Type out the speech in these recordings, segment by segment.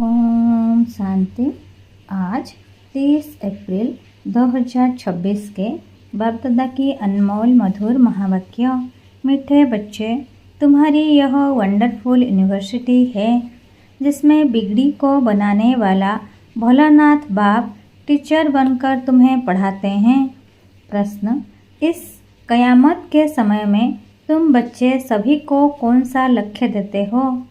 ओम शांति। आज 30 अप्रैल 2026 के बरदादा की अनमोल मधुर महावाक्य। मीठे बच्चे, तुम्हारी यह वंडरफुल यूनिवर्सिटी है जिसमें बिगड़ी को बनाने वाला भोलानाथ बाप टीचर बनकर तुम्हें पढ़ाते हैं। प्रश्न, इस कयामत के समय में तुम बच्चे सभी को कौन सा लक्ष्य देते हो?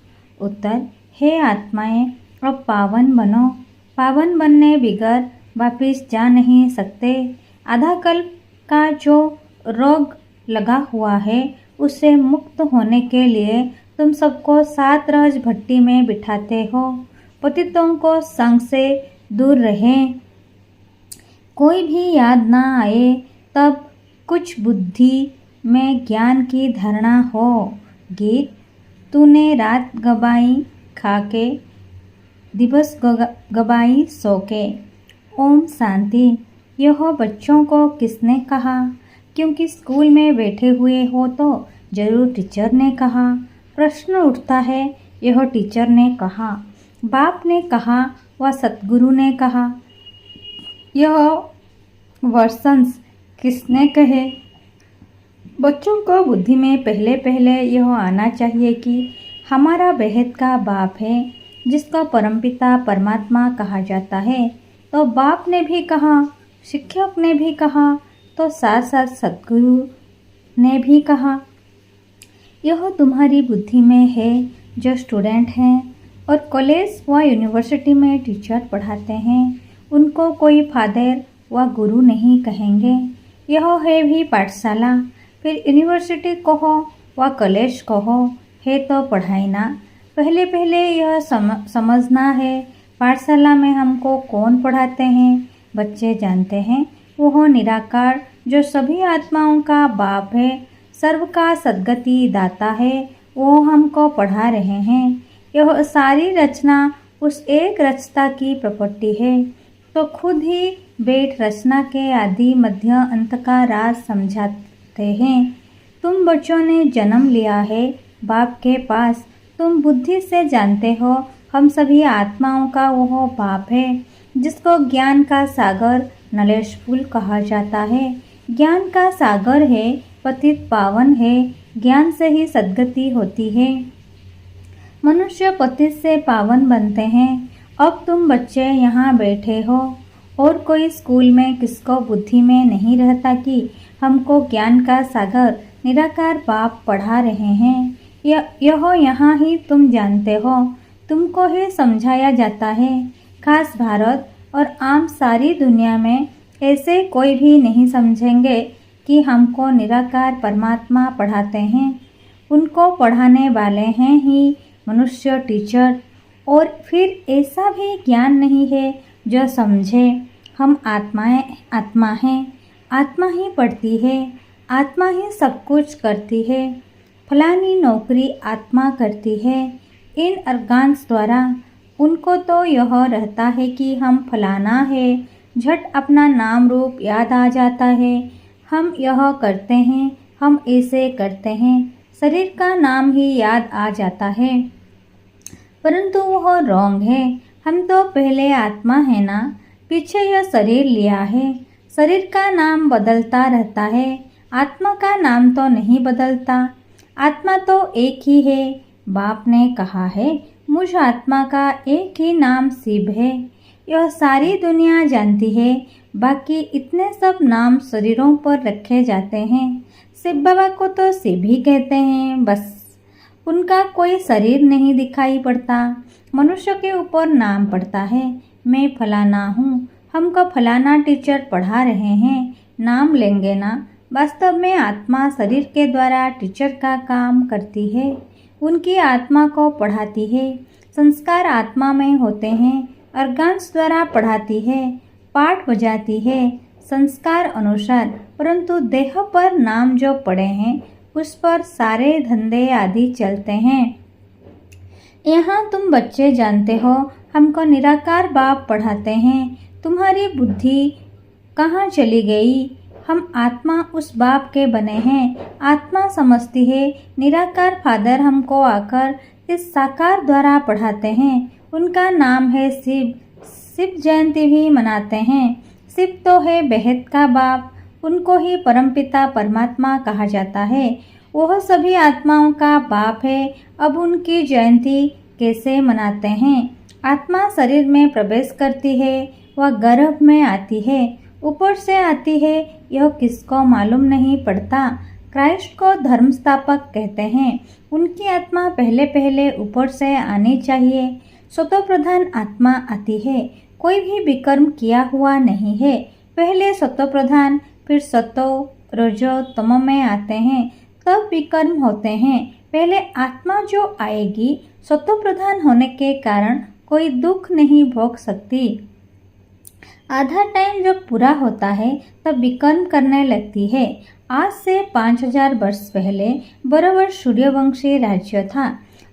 उत्तर, हे आत्माएं, अब पावन बनो। पावन बनने बिगर वापिस जा नहीं सकते। आधा कल्प का जो रोग लगा हुआ है उससे मुक्त होने के लिए तुम सबको 7 रज भट्टी में बिठाते हो। पतितों को संग से दूर रहें। कोई भी याद ना आए तब कुछ बुद्धि में ज्ञान की धारणा हो। गीत, तूने रात गबाई खाके दिवस गबाई सोके। ओम शांति। यह बच्चों को किसने कहा? क्योंकि स्कूल में बैठे हुए हो तो जरूर टीचर ने कहा। प्रश्न उठता है, यह टीचर ने कहा, बाप ने कहा व सतगुरु ने कहा, यह वर्षन्स किसने कहे? बच्चों को बुद्धि में पहले पहले यह आना चाहिए कि हमारा बेहद का बाप है जिसको परमपिता परमात्मा कहा जाता है। तो बाप ने भी कहा, शिक्षक ने भी कहा, तो साथ साथ सतगुरु ने भी कहा। यह तुम्हारी बुद्धि में है जो स्टूडेंट हैं और कॉलेज व यूनिवर्सिटी में टीचर पढ़ाते हैं, उनको कोई फादर व गुरु नहीं कहेंगे। यह है भी पाठशाला, फिर यूनिवर्सिटी कहो व कॉलेज कहो, है तो पढ़ाई ना। पहले पहले यह समझना है, पाठशाला में हमको कौन पढ़ाते हैं? बच्चे जानते हैं वह निराकार जो सभी आत्माओं का बाप है, सर्व का सद्गति दाता है, वो हमको पढ़ा रहे हैं। यह सारी रचना उस एक रचता की प्रॉपर्टी है, तो खुद ही बैठ रचना के आदि मध्य अंत का राज समझाते हैं। तुम बच्चों ने जन्म लिया है बाप के पास। तुम बुद्धि से जानते हो हम सभी आत्माओं का वह बाप है जिसको ज्ञान का सागर नॉलेजफुल कहा जाता है। ज्ञान का सागर है, पतित पावन है, ज्ञान से ही सद्गति होती है। मनुष्य पतित से पावन बनते हैं। अब तुम बच्चे यहाँ बैठे हो और कोई स्कूल में किसको बुद्धि में नहीं रहता कि हमको ज्ञान का सागर निराकार बाप पढ़ा रहे हैं। यह यहाँ ही तुम जानते हो, तुमको ही समझाया जाता है। खास भारत और आम सारी दुनिया में ऐसे कोई भी नहीं समझेंगे कि हमको निराकार परमात्मा पढ़ाते हैं। उनको पढ़ाने वाले हैं ही मनुष्य टीचर। और फिर ऐसा भी ज्ञान नहीं है जो समझे हम आत्मा हैं। आत्मा ही पढ़ती है, आत्मा ही सब कुछ करती है। फलानी नौकरी आत्मा करती है। इन अर्गान्स द्वारा उनको तो यह रहता है कि हम फलाना है, झट अपना नाम रूप याद आ जाता है। हम यह करते हैं, हम ऐसे करते हैं, शरीर का नाम ही याद आ जाता है, परंतु वह रॉन्ग है। हम तो पहले आत्मा है ना, पीछे यह शरीर लिया है। शरीर का नाम बदलता रहता है, आत्मा का नाम तो नहीं बदलता। आत्मा तो एक ही है। बाप ने कहा है, मुझ आत्मा का एक ही नाम शिव है। यह सारी दुनिया जानती है। बाकी इतने सब नाम शरीरों पर रखे जाते हैं। शिव बाबा को तो शिव ही कहते हैं, बस उनका कोई शरीर नहीं दिखाई पड़ता। मनुष्य के ऊपर नाम पड़ता है, मैं फलाना हूँ, हमको फलाना टीचर पढ़ा रहे हैं, नाम लेंगे ना। वास्तव में आत्मा शरीर के द्वारा टीचर का काम करती है, उनकी आत्मा को पढ़ाती है। संस्कार आत्मा में होते हैं, अर्गान्स द्वारा पढ़ाती है, पाठ बजाती है संस्कार अनुसार, परंतु देह पर नाम जो पड़े हैं उस पर सारे धंधे आदि चलते हैं। यहाँ तुम बच्चे जानते हो हमको निराकार बाप पढ़ाते हैं। तुम्हारी बुद्धि कहाँ चली गई? हम आत्मा उस बाप के बने हैं। आत्मा समझती है निराकार फादर हमको आकर इस साकार द्वारा पढ़ाते हैं। उनका नाम है शिव। शिव जयंती भी मनाते हैं। शिव तो है बेहद का बाप, उनको ही परमपिता परमात्मा कहा जाता है। वह सभी आत्माओं का बाप है। अब उनकी जयंती कैसे मनाते हैं? आत्मा शरीर में प्रवेश करती है, वह गर्भ में आती है, ऊपर से आती है, यह किसको मालूम नहीं पड़ता। क्राइस्ट को धर्म स्थापक कहते हैं। उनकी आत्मा पहले पहले ऊपर से आनी चाहिए। सतो प्रधान आत्मा आती है। कोई भी विकर्म किया हुआ नहीं है। पहले सतो प्रधान, फिर सतो रजो तमो में आते हैं, तब विकर्म होते हैं। पहले आत्मा जो आएगी, सतो प्रधान होने के कारण कोई दुख नहीं भोग सकती। आधा टाइम जब पूरा होता है तब विकर्म करने लगती है। आज से 5000 वर्ष पहले बराबर सूर्यवंशी राज्य था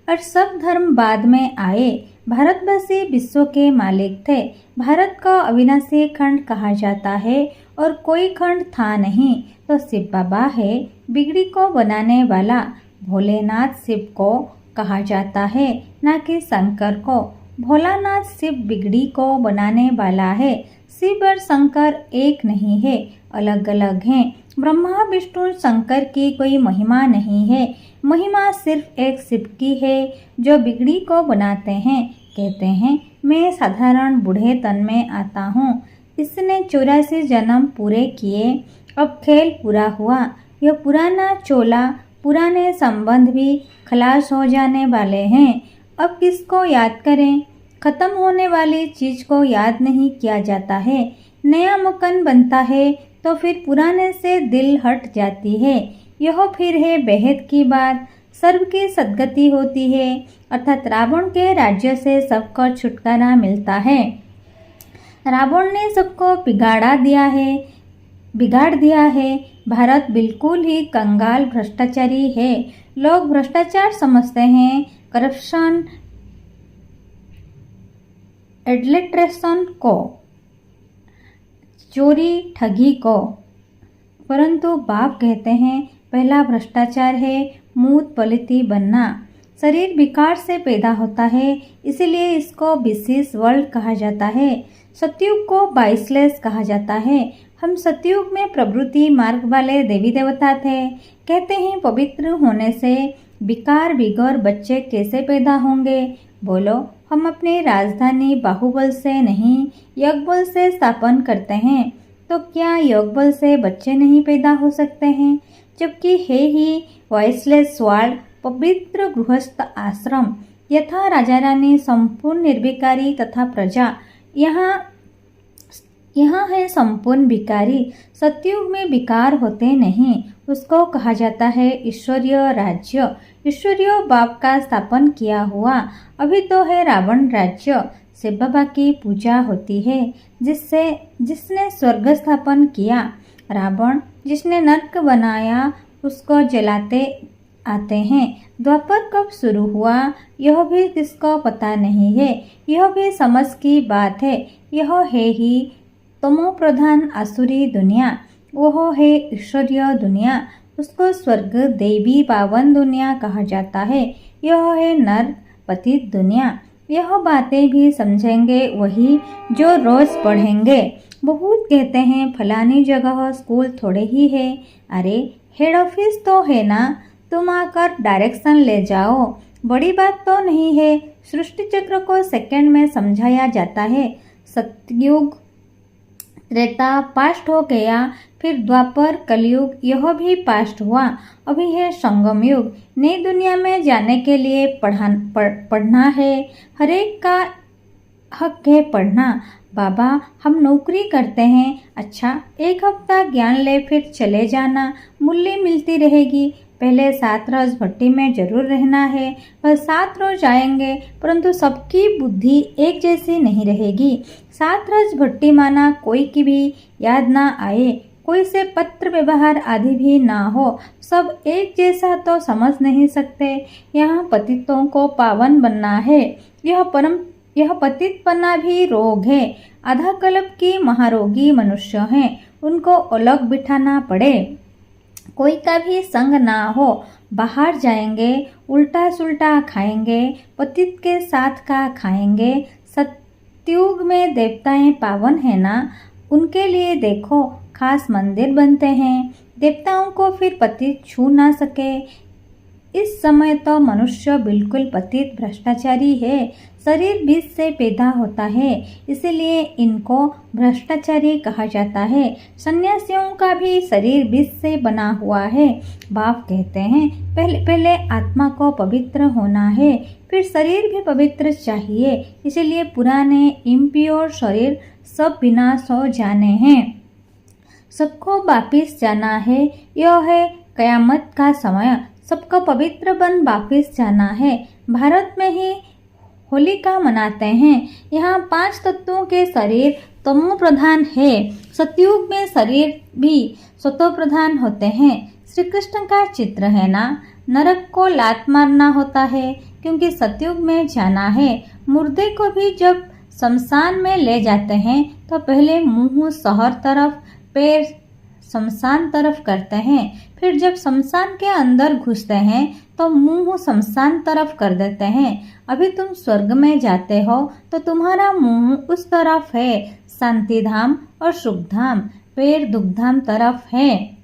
और सब धर्म बाद में आए। भारतवासी विश्व के मालिक थे। भारत को अविनाशी खंड कहा जाता है और कोई खंड था नहीं। तो शिव बाबा है बिगड़ी को बनाने वाला। भोलेनाथ शिव को कहा जाता है, ना कि शंकर को। भोलानाथ शिव बिगड़ी को बनाने वाला है। शिव और शंकर एक नहीं है, अलग अलग हैं। ब्रह्मा विष्णु शंकर की कोई महिमा नहीं है। महिमा सिर्फ एक शिव की है जो बिगड़ी को बनाते हैं। कहते हैं मैं साधारण बूढ़े तन में आता हूँ। इसने 84 जन्म पूरे किए, अब खेल पूरा हुआ। यह पुराना चोला, पुराने संबंध भी खलास हो जाने वाले हैं। अब किसको याद करें? खत्म होने वाली चीज को याद नहीं किया जाता है। नया मकान बनता है तो फिर पुराने से दिल हट जाती है। यह फिर है बेहद की बात। सर्व की सद्गति होती है, अर्थात रावण के राज्य से सबको छुटकारा मिलता है। रावण ने सबको बिगाड़ दिया है। भारत बिल्कुल ही कंगाल भ्रष्टाचारी है। लोग भ्रष्टाचार समझते हैं, करप्शन, एडल्ट्रेशन को, चोरी ठगी को, परंतु बाप कहते हैं पहला भ्रष्टाचार है मूत पलिती बनना। शरीर विकार से पैदा होता है, इसलिए इसको विशेष वर्ल्ड कहा जाता है। सतयुग को बाइसलेस कहा जाता है। हम सतयुग में प्रवृत्ति मार्ग वाले देवी देवता थे। कहते हैं पवित्र होने से विकार बिगौर बच्चे कैसे पैदा होंगे? बोलो, हम अपनी राजधानी बाहुबल से नहीं यज्ञबल से स्थापन करते हैं, तो क्या यज्ञबल से बच्चे नहीं पैदा हो सकते हैं? जबकि है ही वॉइसलेस वर्ल्ड, पवित्र गृहस्थ आश्रम। यथा राजा रानी संपूर्ण निर्विकारी तथा प्रजा यहाँ है संपूर्ण विकारी। सतयुग में विकार होते नहीं, उसको कहा जाता है ईश्वरीय राज्य। ईश्वरीय बाप का स्थापन किया हुआ। अभी तो है रावण राज्य। शिव बाबा की पूजा होती है जिसने स्वर्ग स्थापन किया। रावण जिसने नरक बनाया उसको जलाते आते हैं। द्वापर कब शुरू हुआ यह भी किसको पता नहीं है। यह भी समझ की बात है। यह है ही तमो प्रधान आसुरी दुनिया, वह है ईश्वरीय दुनिया। उसको स्वर्ग देवी पावन दुनिया कहा जाता है। यह है नर पतित दुनिया। यह बातें भी समझेंगे वही जो रोज पढ़ेंगे। बहुत कहते हैं फलानी जगह स्कूल थोड़े ही है। अरे हेड ऑफिस तो है ना, तुम आकर डायरेक्शन ले जाओ। बड़ी बात तो नहीं है। सृष्टि चक्र को सेकंड में समझाया जाता है। सतयुग त्रेता पास्ट हो गया, फिर द्वापर कलयुग, यह भी पास्ट हुआ। अभी है संगम युग। नई दुनिया में जाने के लिए पढ़ना है। हरेक का हक है पढ़ना। बाबा हम नौकरी करते हैं। अच्छा, एक हफ्ता ज्ञान ले फिर चले जाना, मूल्य मिलती रहेगी। पहले 7 रोज भट्टी में जरूर रहना है। वह 7 रोज आएंगे, परंतु सबकी बुद्धि एक जैसी नहीं रहेगी। 7 रोज भट्टी माना कोई की भी याद ना आए, कोई से पत्र व्यवहार आदि भी ना हो, सब एक जैसा तो समझ नहीं सकते। यहाँ पतितों को पावन बनना है। यह पतित बनना भी रोग है। आधा कल्प की महारोगी मनुष्य हैं, उनको अलग बिठाना पड़े। कोई का भी संग ना हो, बाहर जाएंगे, उल्टा सुल्टा खाएंगे, पतित के साथ का खाएंगे। सतयुग में देवताएं पावन है ना, उनके लिए देखो खास मंदिर बनते हैं, देवताओं को फिर पतित छू ना सके। इस समय तो मनुष्य बिल्कुल पतित भ्रष्टाचारी है। शरीर बीज से पैदा होता है, इसलिए इनको भ्रष्टाचारी कहा जाता है। सन्यासियों का भी शरीर बीज से बना हुआ है। बाप कहते हैं पहले पहले आत्मा को पवित्र होना है, फिर शरीर भी पवित्र चाहिए। इसलिए पुराने इम्प्योर शरीर सब विनाश हो जाने हैं, सबको वापिस जाना है। यह है कयामत का समय, सबको पवित्र बन वापिस जाना है। भारत में ही होलिका मनाते हैं। यहाँ 5 तत्वों के शरीर तमो प्रधान है। सतयुग में शरीर भी सतो प्रधान होते हैं। श्री कृष्ण का चित्र है ना, नरक को लात मारना होता है क्योंकि सतयुग में जाना है। मुर्दे को भी जब शमशान में ले जाते हैं तो पहले मुंह शहर तरफ, पैर शमशान तरफ करते हैं, फिर जब शमशान के अंदर घुसते हैं तो मुंह शमशान तरफ कर देते हैं। अभी तुम स्वर्ग में जाते हो तो तुम्हारा मुंह उस तरफ है, शांति धाम और सुख धाम, पैर दुखधाम तरफ है।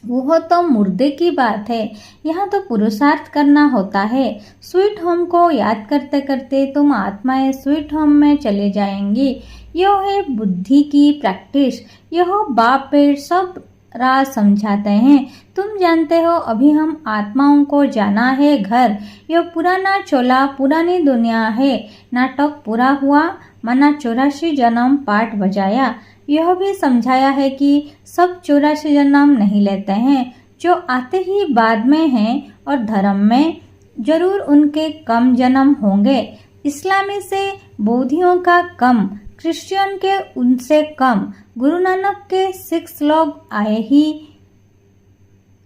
वो तो मुर्दे की बात है, यहाँ तो पुरुषार्थ करना होता है। स्वीट होम को याद करते करते तुम आत्माएं स्वीट होम में चले जाएंगी। यह है बुद्धि की प्रैक्टिस। यह बाप पेड़ सब राज समझाते हैं। तुम जानते हो अभी हम आत्माओं को जाना है घर। यह पुराना चोला पुरानी दुनिया है। नाटक पूरा हुआ, माना 84 जन्म पाठ बजाया। यह भी समझाया है कि सब 84 जन्म नहीं लेते हैं, जो आते ही बाद में हैं, और धर्म में जरूर उनके कम जन्म होंगे। इस्लामी से बौद्धियों का कम, क्रिश्चियन के उनसे कम। गुरु नानक के 6 लोग आए ही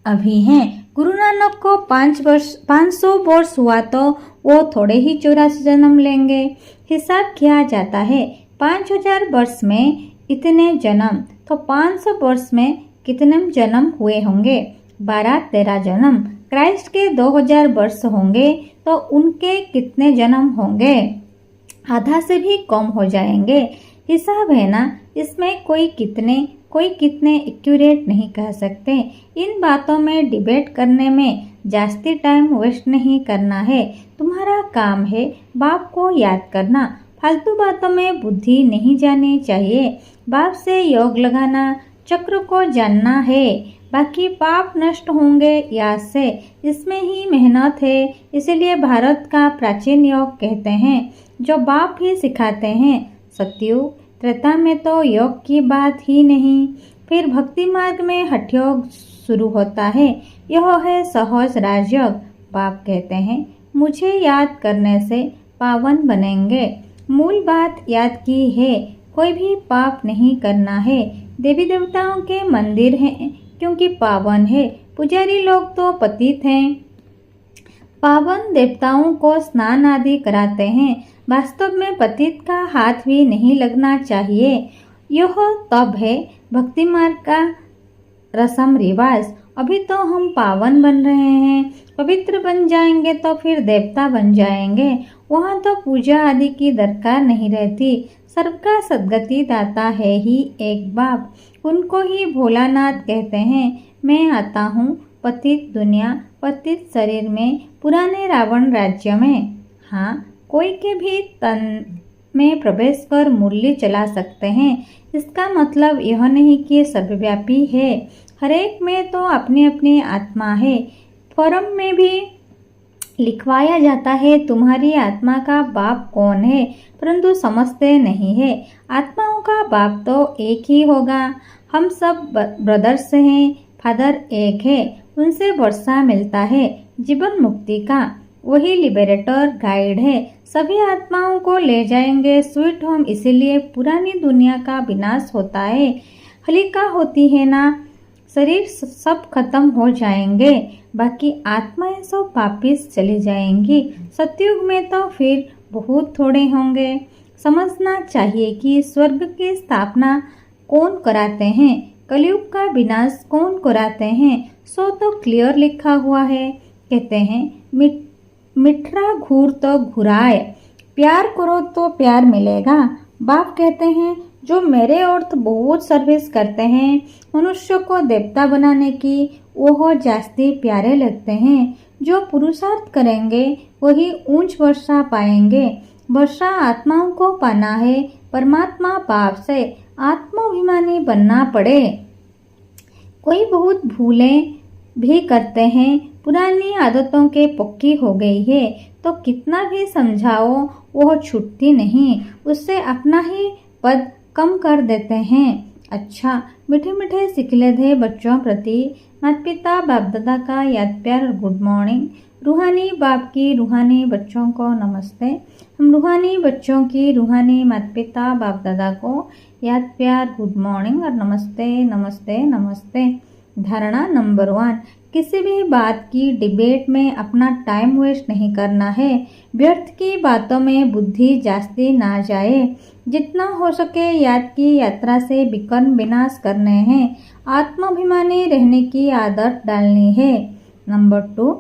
अभी हैं। गुरु नानक को 500 वर्ष हुआ तो वो थोड़े ही 84 जन्म लेंगे। हिसाब किया जाता है 5000 वर्ष में इतने जन्म, तो 500 वर्ष में कितने जन्म हुए होंगे? 12-13 जन्म। क्राइस्ट के 2000 वर्ष होंगे तो उनके कितने जन्म होंगे? आधा से भी कम हो जाएंगे। हिसाब है ना, इसमें कोई कितने एक्यूरेट नहीं कह सकते। इन बातों में डिबेट करने में जास्ती टाइम वेस्ट नहीं करना है। तुम्हारा काम है बाप को याद करना। फालतू बातों में बुद्धि नहीं जानी चाहिए। बाप से योग लगाना, चक्र को जानना है। बाकी पाप नष्ट होंगे याद से, इसमें ही मेहनत है। इसीलिए भारत का प्राचीन योग कहते हैं, जो बाप ही सिखाते हैं। सतयुग त्रेता में तो योग की बात ही नहीं। फिर भक्ति मार्ग में हठ योग शुरू होता है। यह है सहज राजयोग। बाप कहते हैं मुझे याद करने से पावन बनेंगे। मूल बात याद की है, कोई भी पाप नहीं करना है। देवी देवताओं के मंदिर हैं क्योंकि पावन है। पुजारी लोग तो पतित हैं। पावन देवताओं को स्नान आदि कराते हैं। वास्तव में पतित का हाथ भी नहीं लगना चाहिए। यह तब है भक्ति मार्ग का रस्म रिवाज। अभी तो हम पावन बन रहे हैं, पवित्र बन जाएंगे तो फिर देवता बन जाएंगे। वहाँ तो पूजा आदि की दरकार नहीं रहती। सबका सद्गति दाता है ही एक बाप, उनको ही भोलानाथ कहते हैं। मैं आता हूँ पतित दुनिया, पतित शरीर में, पुराने रावण राज्य में। हाँ, कोई के भी तन में प्रवेश कर मुरली चला सकते हैं। इसका मतलब यह नहीं कि सर्वव्यापी है। हरेक में तो अपनी अपनी आत्मा है। फॉर्म में भी लिखवाया जाता है तुम्हारी आत्मा का बाप कौन है, परंतु समझते नहीं है। आत्माओं का बाप तो एक ही होगा। हम सब ब्रदर्स हैं, फादर एक है, उनसे वर्षा मिलता है जीवन मुक्ति का। वही लिबरेटर गाइड है, सभी आत्माओं को ले जाएंगे स्वीट होम। इसीलिए पुरानी दुनिया का विनाश होता है। हलिका होती है ना, शरीर सब खत्म हो जाएंगे, बाकी आत्माएं सब वापिस चली जाएंगी। सतयुग में तो फिर बहुत थोड़े होंगे। समझना चाहिए कि स्वर्ग की स्थापना कौन कराते हैं, कलयुग का विनाश कौन कराते हैं। सो तो क्लियर लिखा हुआ है। कहते हैं मिठरा घूर तो घुराए, प्यार करो तो प्यार मिलेगा। बाप कहते हैं जो मेरे अर्थ बहुत सर्विस करते हैं मनुष्य को देवता बनाने की, वह जास्ती प्यारे लगते हैं। जो पुरुषार्थ करेंगे वही ऊंच वर्षा पाएंगे। वर्षा आत्माओं को पाना है, परमात्मा पाप से आत्माभिमानी बनना पड़े। कोई बहुत भूलें भी करते हैं, पुरानी आदतों के पक्की हो गई है तो कितना भी समझाओ वह छूटती नहीं, उससे अपना ही पद कम कर देते हैं। अच्छा, मीठे मीठे सिखले बच्चों प्रति माता पिता बाप दादा का याद प्यार और गुड मॉर्निंग। रूहानी बाप की रूहानी बच्चों को नमस्ते। हम रूहानी बच्चों की रूहानी माता पिता बाप दादा को याद प्यार गुड मॉर्निंग और नमस्ते नमस्ते नमस्ते। धारणा नंबर 1, किसी भी बात की डिबेट में अपना टाइम वेस्ट नहीं करना है। व्यर्थ की बातों में बुद्धि जास्ती ना जाए। जितना हो सके याद की यात्रा से विकर्ण विनाश करने हैं। आत्माभिमानी रहने की आदत डालनी है। नंबर 2,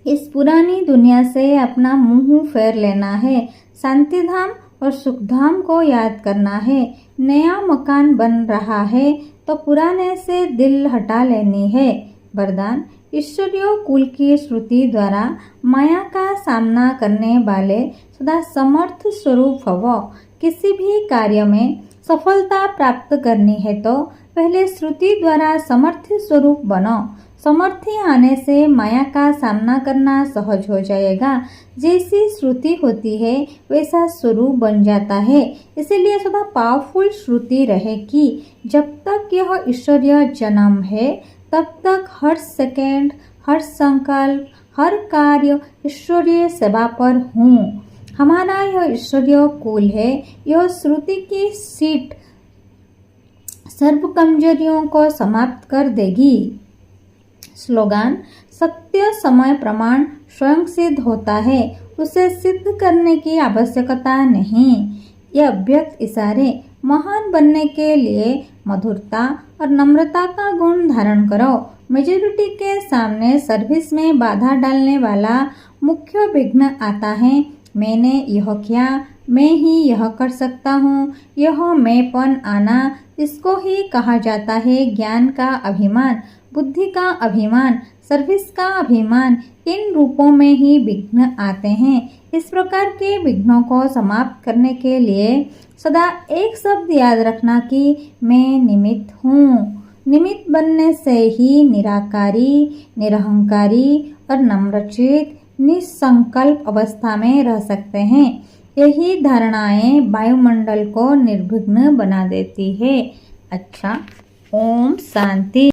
इस पुरानी दुनिया से अपना मुंह फेर लेना है। शांति धाम और सुखधाम को याद करना है। नया मकान बन रहा है तो पुराने से दिल हटा लेनी है। वरदान, ईश्वरीय कुल की श्रुति द्वारा माया का सामना करने वाले सदा समर्थ स्वरूप भवो। किसी भी कार्य में सफलता प्राप्त करनी है तो पहले श्रुति द्वारा समर्थ स्वरूप बनो। समर्थी आने से माया का सामना करना सहज हो जाएगा। जैसी श्रुति होती है वैसा स्वरूप बन जाता है। इसीलिए सदा पावरफुल श्रुति रहेगी। जब तक यह ईश्वरीय जन्म है तब तक हर सेकंड, हर संकल्प, हर कार्य ईश्वरीय सेवा पर हूँ। हमारा यह ईश्वरीय कुल है। यह श्रुति की सीट सर्व कमजोरियों को समाप्त कर देगी। स्लोगान, सत्य समय प्रमाण स्वयं सिद्ध होता है, उसे सिद्ध करने की आवश्यकता नहीं। यह अव्यक्त इशारे महान बनने के लिए मधुरता और नम्रता का गुण धारण करो। मेजोरिटी के सामने सर्विस में बाधा डालने वाला मुख्य विघ्न आता है। मैंने यह किया, मैं ही यह कर सकता हूँ, यह मैंपन आना, इसको ही कहा जाता है ज्ञान का अभिमान, बुद्धि का अभिमान, सर्विस का अभिमान। इन रूपों में ही विघ्न आते हैं। इस प्रकार के विघ्नों को समाप्त करने के लिए सदा एक शब्द याद रखना कि मैं निमित्त हूँ। निमित्त बनने से ही निराकारी, निरहंकारी और नम्रचित निसंकल्प अवस्था में रह सकते हैं। यही धारणाएं वायुमंडल को निर्विघ्न बना देती है। अच्छा, ओम शांति।